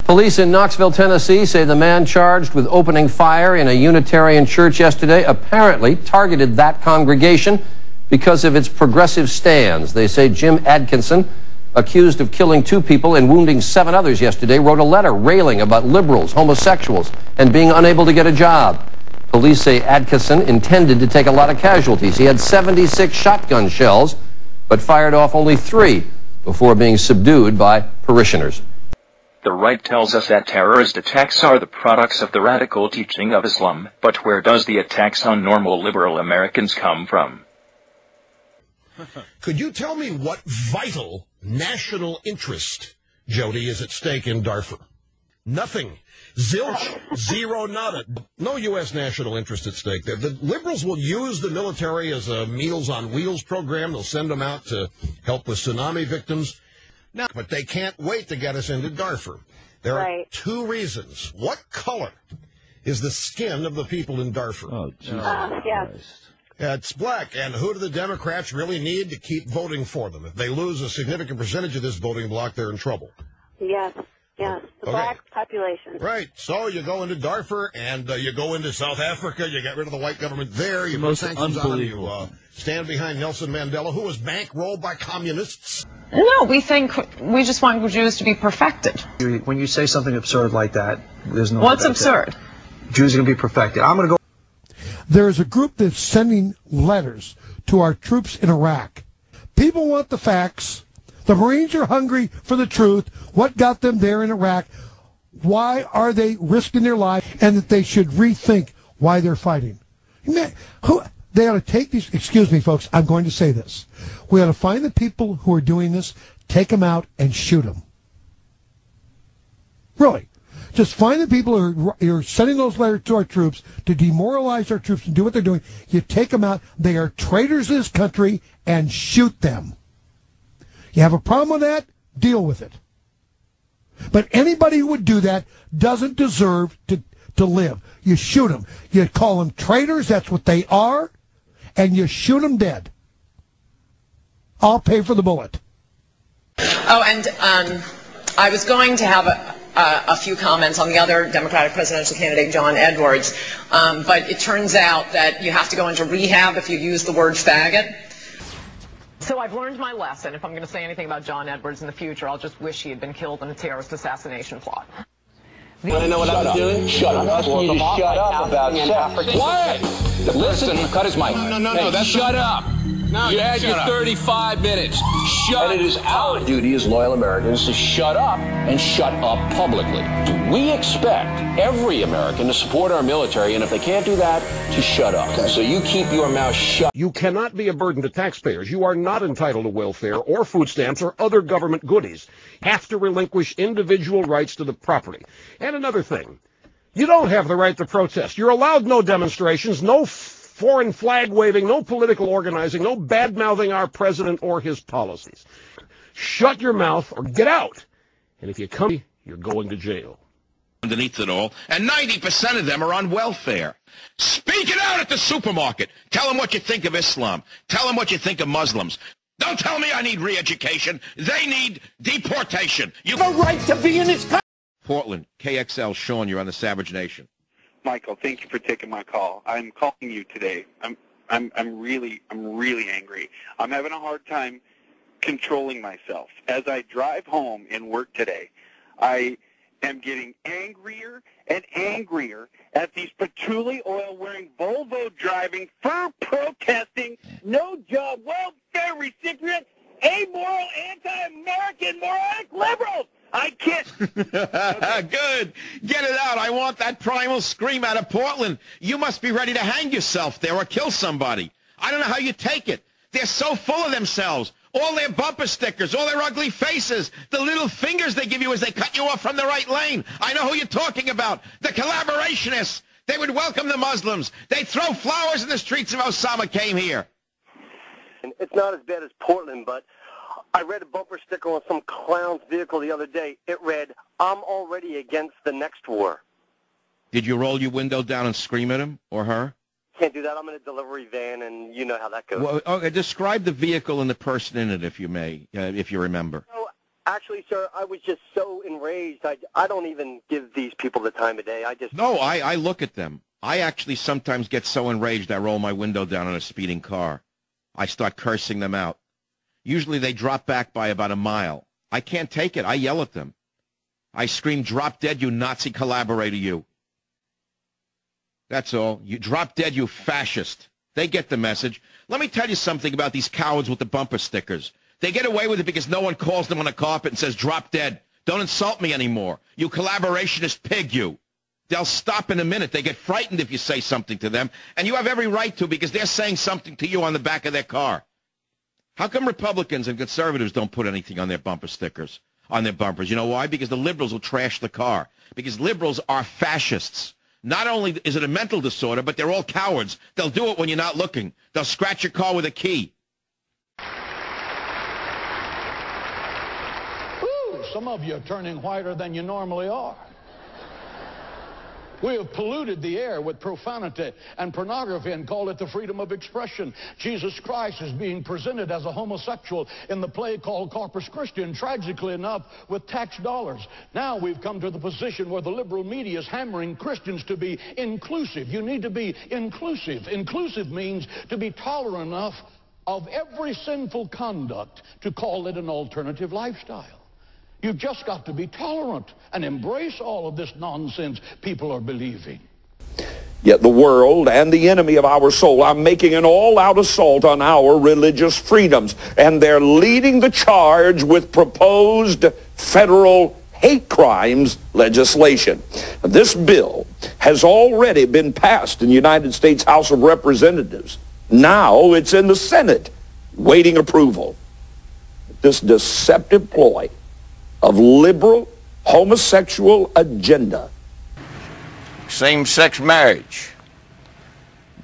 Police in Knoxville, Tennessee say the man charged with opening fire in a Unitarian church yesterday apparently targeted that congregation because of its progressive stands. They say Jim Adkisson, accused of killing 2 people and wounding 7 others yesterday, wrote a letter railing about liberals, homosexuals, and being unable to get a job. Police say Adkisson intended to take a lot of casualties. He had 76 shotgun shells, but fired off only 3 before being subdued by parishioners. The right tells us that terrorist attacks are the products of the radical teaching of Islam, but where does the attacks on normal liberal Americans come from? Could you tell me what vital national interest, Jody, is at stake in Darfur? Nothing. Zilch, zero, nada. No U.S. national interest at stake there. The liberals will use the military as a Meals on Wheels program. They'll send them out to help with tsunami victims. Now, but they can't wait to get us into Darfur. There are 2 reasons. What color is the skin of the people in Darfur? Oh, Jesus Christ. It's black. And who do the Democrats really need to keep voting for them? If they lose a significant percentage of this voting bloc, they're in trouble. Yes. Yes, the black population. Right. So you go into Darfur and you go into South Africa. You get rid of the white government there. You put sanctions on. You stand behind Nelson Mandela, who was bankrolled by communists. No, we just want Jews to be perfected. When you say something absurd like that, there's no. What's absurd? Jews are going to be perfected. I'm going to go. There is a group that's sending letters to our troops in Iraq. People want the facts. The Marines are hungry for the truth. What got them there in Iraq? Why are they risking their lives? And that they should rethink why they're fighting. They ought to take these. Excuse me, folks. I'm going to say this. We ought to find the people who are doing this, take them out, and shoot them. Really. Just find the people who are sending those letters to our troops to demoralize our troops and do what they're doing. You take them out. They are traitors to this country, and shoot them. You have a problem with that? Deal with it. But anybody who would do that doesn't deserve to live. You shoot them. You call them traitors. That's what they are. And you shoot them dead. I'll pay for the bullet. Oh, and I was going to have a few comments on the other Democratic presidential candidate, John Edwards, but it turns out that you have to go into rehab if you use the word faggot. So I've learned my lesson. If I'm going to say anything about John Edwards in the future, I'll just wish he had been killed in a terrorist assassination plot. You want to know what I was doing? Shut up. I'm asking you to shut up about sex. What? Listen, cut his mic. No, that's shut up. No, you had your 35 minutes. Shut up. And it is our duty as loyal Americans to shut up and shut up publicly. We expect every American to support our military, and if they can't do that, to shut up. So you keep your mouth shut. You cannot be a burden to taxpayers. You are not entitled to welfare or food stamps or other government goodies. Have to relinquish individual rights to the property. And another thing, you don't have the right to protest. You're allowed no demonstrations, no foreign flag waving, no political organizing, no bad-mouthing our president or his policies. Shut your mouth or get out. And if you come, you're going to jail. Underneath it all, and 90% of them are on welfare. Speak it out at the supermarket. Tell them what you think of Islam. Tell them what you think of Muslims. Don't tell me I need re-education. They need deportation. You have a right to be in this country. Portland, KXL, Sean, you're on the Savage Nation. Michael, thank you for taking my call. I'm calling you today. I'm really angry. I'm having a hard time controlling myself. As I drive home and work today, I am getting angrier and angrier at these patchouli oil-wearing, Volvo-driving, fur-protesting, no-job, welfare recipient, amoral, anti-American, moronic liberals. I can't. Good. Get it out. I want that primal scream out of Portland. You must be ready to hang yourself there or kill somebody. I don't know how you take it. They're so full of themselves. All their bumper stickers, all their ugly faces, the little fingers they give you as they cut you off from the right lane. I know who you're talking about. The collaborationists. They would welcome the Muslims. They'd throw flowers in the streets if Osama came here. It's not as bad as Portland, but I read a bumper sticker on some clown's vehicle the other day. It read, "I'm already against the next war." Did you roll your window down and scream at him or her? Can't do that. I'm in a delivery van, and you know how that goes. Well, okay, describe the vehicle and the person in it, if you may, if you remember. So Actually, sir, I was just so enraged. I don't even give these people the time of day. No, I look at them. I actually sometimes get so enraged I roll my window down on a speeding car. I start cursing them out. Usually they drop back by about a mile. I can't take it. I yell at them. I scream, "Drop dead, you Nazi collaborator, you." That's all. You drop dead, you fascist. They get the message. Let me tell you something about these cowards with the bumper stickers. They get away with it because no one calls them on the carpet and says, "Drop dead. Don't insult me anymore. You collaborationist pig, you." They'll stop in a minute. They get frightened if you say something to them, and you have every right to because they're saying something to you on the back of their car. How come Republicans and conservatives don't put anything on their bumper stickers, on their bumpers? You know why? Because the liberals will trash the car. Because liberals are fascists. Not only is it a mental disorder, but they're all cowards. They'll do it when you're not looking. They'll scratch your car with a key. Ooh, some of you are turning whiter than you normally are. We have polluted the air with profanity and pornography and call it the freedom of expression. Jesus Christ is being presented as a homosexual in the play called Corpus Christi, and tragically enough, with tax dollars. Now we've come to the position where the liberal media is hammering Christians to be inclusive. You need to be inclusive. Inclusive means to be tolerant enough of every sinful conduct to call it an alternative lifestyle. You've just got to be tolerant and embrace all of this nonsense people are believing. Yet the world and the enemy of our soul are making an all-out assault on our religious freedoms, and they're leading the charge with proposed federal hate crimes legislation. This bill has already been passed in the United States House of Representatives. Now it's in the Senate, waiting approval. This deceptive ploy of liberal homosexual agenda. Same-sex marriage,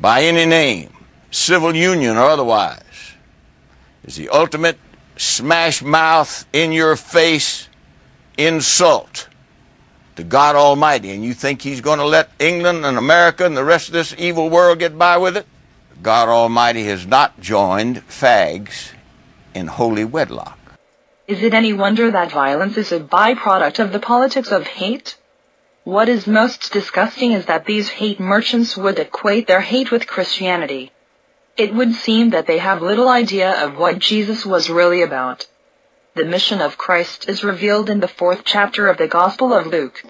by any name, civil union or otherwise, is the ultimate smash-mouth, in-your-face insult to God Almighty. And you think he's going to let England and America and the rest of this evil world get by with it? God Almighty has not joined fags in holy wedlock. Is it any wonder that violence is a byproduct of the politics of hate? What is most disgusting is that these hate merchants would equate their hate with Christianity. It would seem that they have little idea of what Jesus was really about. The mission of Christ is revealed in the 4th chapter of the Gospel of Luke.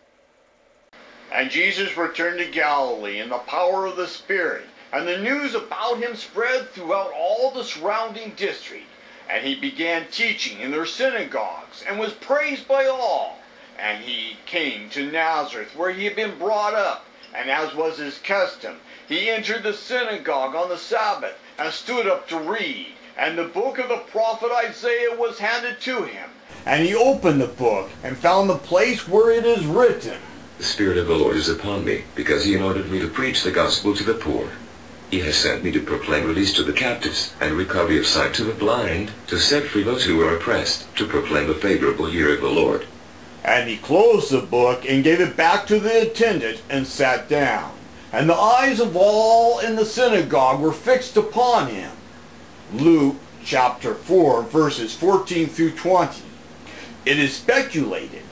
And Jesus returned to Galilee in the power of the Spirit, and the news about him spread throughout all the surrounding district. And he began teaching in their synagogues, and was praised by all. And he came to Nazareth, where he had been brought up. And as was his custom, he entered the synagogue on the Sabbath, and stood up to read. And the book of the prophet Isaiah was handed to him. And he opened the book, and found the place where it is written, "The Spirit of the Lord is upon me, because he anointed me to preach the gospel to the poor. He has sent me to proclaim release to the captives, and recovery of sight to the blind, to set free those who are oppressed, to proclaim the favorable year of the Lord." And he closed the book, and gave it back to the attendant, and sat down. And the eyes of all in the synagogue were fixed upon him. Luke chapter 4, verses 14 through 20. It is speculated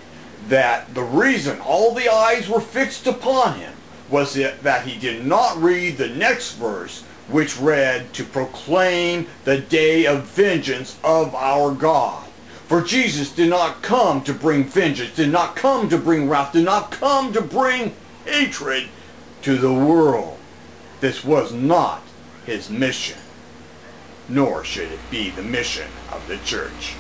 that the reason all the eyes were fixed upon him was that he did not read the next verse, which read, "To proclaim the day of vengeance of our God." For Jesus did not come to bring vengeance, did not come to bring wrath, did not come to bring hatred to the world. This was not his mission, nor should it be the mission of the church.